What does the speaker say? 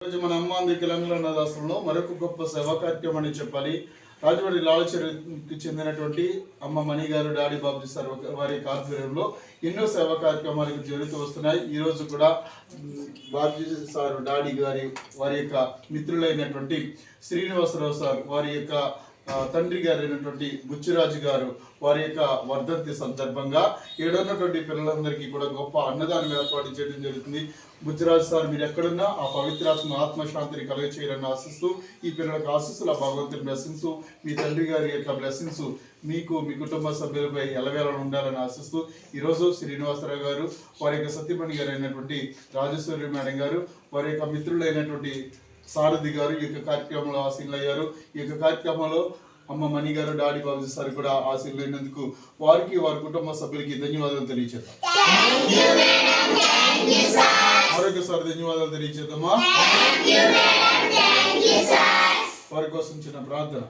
మన అమ్మ తెలంగాణ అనాథాశ్రమంలో మరొక గొప్ప సేవా కార్యక్రమం అని చెప్పాలి. రాజమండ్రి లాలచెరువుకి చెందినటువంటి అమ్మ మణి గారు, డాడీ బాబుజీ సార్ వారి ఆధ్వర్యంలో ఎన్నో సేవా కార్యక్రమాలు జరుగుతూ వస్తున్నాయి. ఈరోజు కూడా బాబుజీ సార్ డాడీ గారి వారి యొక్క మిత్రులైనటువంటి శ్రీనివాసరావు సార్ వారి యొక్క తండ్రి గారు అయినటువంటి బుచ్చిరాజు గారు వారి యొక్క వర్ధంతి సందర్భంగా ఏడున్నటువంటి పిల్లలందరికీ కూడా గొప్ప అన్నదానం ఏర్పాటు చేయడం జరుగుతుంది. బుచ్చిరాజు సార్ మీరు ఎక్కడున్నా ఆ పవిత్రాత్మ ఆత్మశాంతిని కలుగచేయాలని ఆశిస్తూ ఈ పిల్లలకు ఆశీస్సులు ఆ భగవంతుని బ్లెస్సింగ్స్ మీ తండ్రి గారి యొక్క బ్లెస్సింగ్స్ మీకు మీ కుటుంబ సభ్యులపై ఎలవేళ ఉండాలని ఆశిస్తూ ఈరోజు శ్రీనివాసరావు గారు వారి యొక్క సత్యమణి గారు అయినటువంటి రాజేశ్వరి మేడం గారు వారి యొక్క మిత్రులైనటువంటి సారథి గారు ఈ యొక్క కార్యక్రమంలో ఆశీనులయ్యారు. ఈ యొక్క కార్యక్రమంలో అమ్మ మణి గారు, డాడీ బాబుజీ సార్ కూడా ఆశీనులైనందుకు వారికి వారి కుటుంబ సభ్యులకి ధన్యవాదాలు తెలియజేద్దాం. మరొకసారి ధన్యవాదాలు తెలియజేద్దామా. వారి కోసం చిన్న ప్రార్థన.